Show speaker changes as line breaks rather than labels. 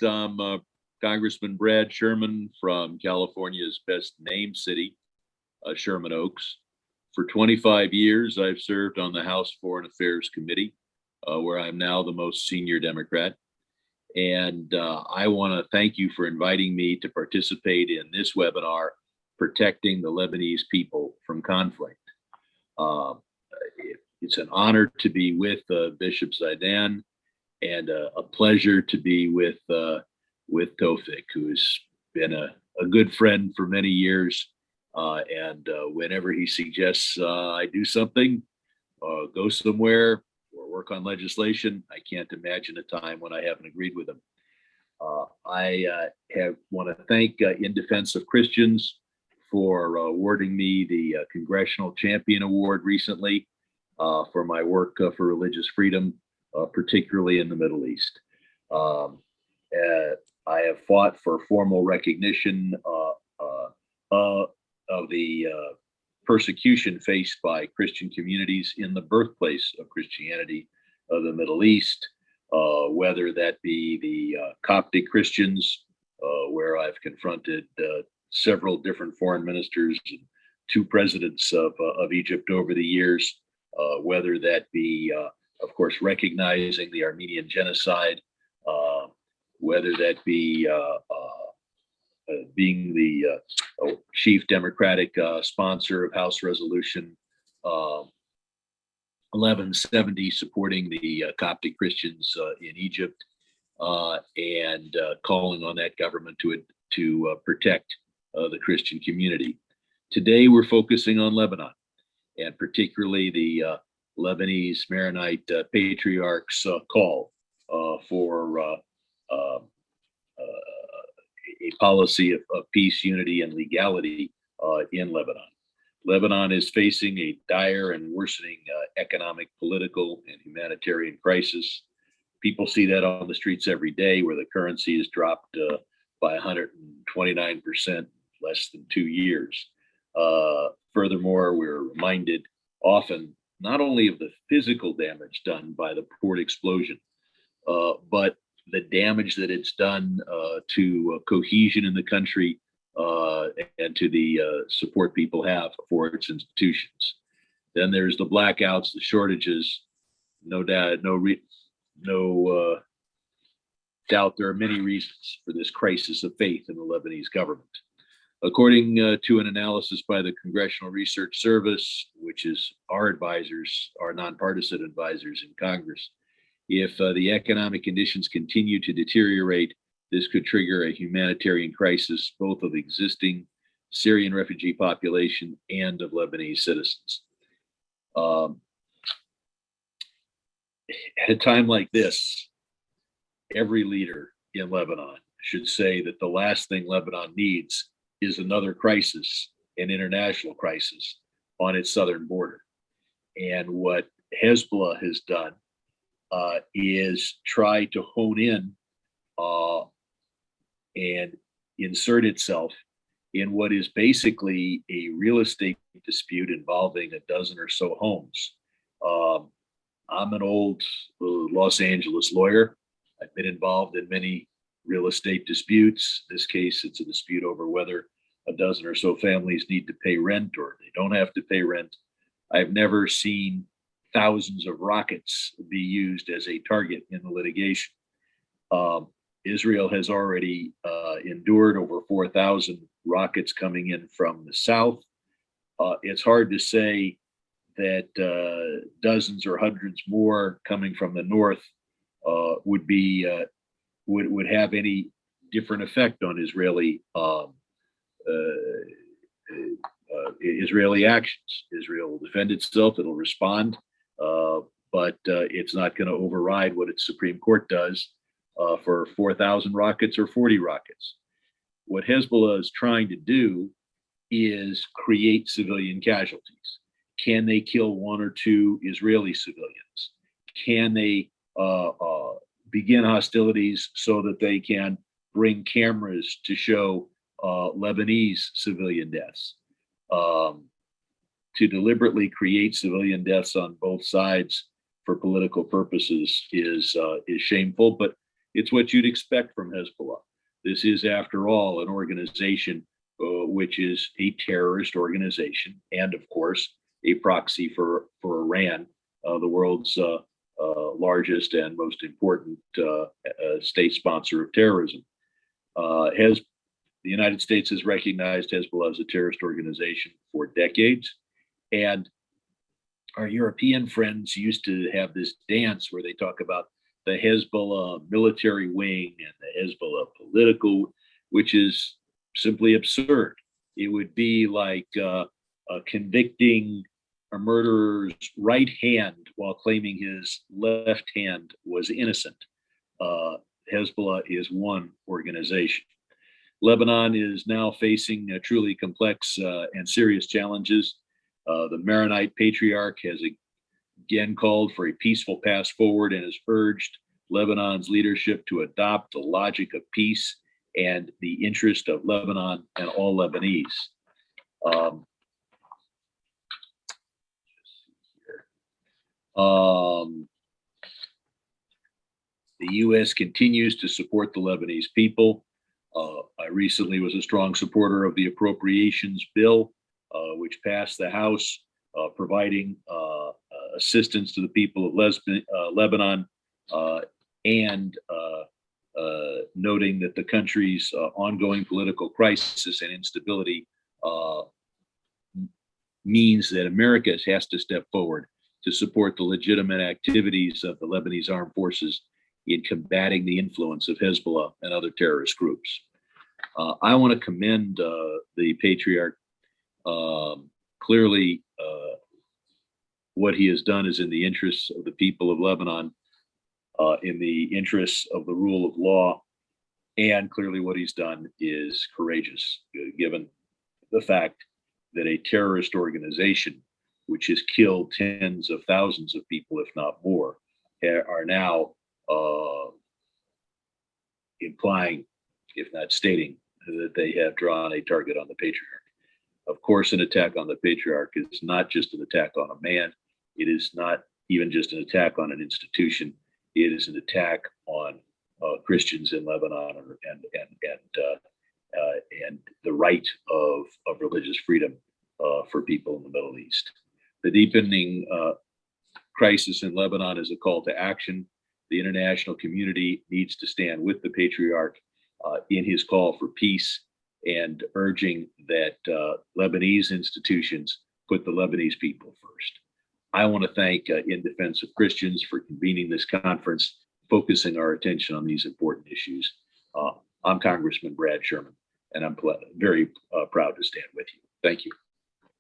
I'm Congressman Brad Sherman from California's best named city, Sherman Oaks. For 25 years, I've served on the House Foreign Affairs Committee, where I'm now the most senior Democrat. And I want to thank you for inviting me to participate in this webinar, Protecting the Lebanese People from Conflict. It's an honor to be with Bishop Zaidan, and a pleasure to be with Tofik, who's been a good friend for many years. And whenever he suggests I do something, go somewhere, or work on legislation, I can't imagine a time when I haven't agreed with him. I want to thank In Defense of Christians for awarding me the Congressional Champion Award recently for my work for religious freedom, particularly in the Middle East. I have fought for formal recognition of the persecution faced by Christian communities in the birthplace of Christianity of the Middle East, whether that be the Coptic Christians, where I've confronted several different foreign ministers and two presidents of Egypt over the years, whether that be, of course, recognizing the Armenian genocide, whether that be being the chief Democratic sponsor of House Resolution 1170, supporting the Coptic Christians in Egypt, and calling on that government to protect the Christian community. Today, we're focusing on Lebanon, and particularly the Lebanese Maronite Patriarch's call for a policy of peace, unity, and legality in Lebanon. Lebanon is facing a dire and worsening economic, political, and humanitarian crisis. People see that on the streets every day, where the currency has dropped by 129% less than 2 years. Furthermore, we're reminded often not only of the physical damage done by the port explosion, but the damage that it's done to cohesion in the country and to the support people have for its institutions. Then there's the blackouts, the shortages. No doubt, no doubt there are many reasons for this crisis of faith in the Lebanese government. According to an analysis by the Congressional Research Service, which is our advisors, our nonpartisan advisors in Congress, if the economic conditions continue to deteriorate, this could trigger a humanitarian crisis, both of existing Syrian refugee population and of Lebanese citizens. At a time like this, every leader in Lebanon should say that the last thing Lebanon needs is another crisis, an international crisis on its southern border. And what Hezbollah has done is try to hone in and insert itself in what is basically a real estate dispute involving a dozen or so homes. I'm an old Los Angeles lawyer. I've been involved in many real estate disputes. In this case, it's a dispute over whether a dozen or so families need to pay rent or they don't have to pay rent. I've never seen thousands of rockets be used as a target in the litigation. Israel has already endured over 4,000 rockets coming in from the south. It's hard to say that dozens or hundreds more coming from the north would have any different effect on Israeli actions. Israel will defend itself; it'll respond, but it's not going to override what its Supreme Court does for 4,000 rockets or 40 rockets. What Hezbollah is trying to do is create civilian casualties. Can they kill one or two Israeli civilians? Can they begin hostilities so that they can bring cameras to show Lebanese civilian deaths? To deliberately create civilian deaths on both sides for political purposes is shameful, but It's what you'd expect from Hezbollah. This is, after all, an organization which is a terrorist organization, and of course, a proxy for Iran, the world's largest and most important state sponsor of terrorism. Has The United States has recognized Hezbollah as a terrorist organization for decades, and our European friends used to have this dance where they talk about the Hezbollah military wing and the Hezbollah political, which is simply absurd. It would be like convicting a murderer's right hand while claiming his left hand was innocent. Uh, Hezbollah is one organization. Lebanon is now facing truly complex and serious challenges. The Maronite Patriarch has again called for a peaceful path forward and has urged Lebanon's leadership to adopt the logic of peace and the interest of Lebanon and all Lebanese. Um, um, the U.S. continues to support the Lebanese people. I recently was a strong supporter of the appropriations bill, which passed the House, providing assistance to the people of Lebanon, and noting that the country's ongoing political crisis and instability means that America has to step forward to support the legitimate activities of the Lebanese armed forces in combating the influence of Hezbollah and other terrorist groups. I want to commend the Patriarch. Clearly, what he has done is in the interests of the people of Lebanon, in the interests of the rule of law, and clearly what he's done is courageous, given the fact that a terrorist organization, which has killed tens of thousands of people, if not more, are now implying, if not stating, that they have drawn a target on the Patriarch. Of course, an attack on the Patriarch is not just an attack on a man. It is not even just an attack on an institution. It is an attack on Christians in Lebanon and the right of religious freedom for people in the Middle East. The deepening crisis in Lebanon is a call to action. The international community needs to stand with the Patriarch in his call for peace and urging that Lebanese institutions put the Lebanese people first. I want to thank In Defense of Christians for convening this conference, focusing our attention on these important issues. I'm Congressman Brad Sherman, and I'm very proud to stand with you. Thank you.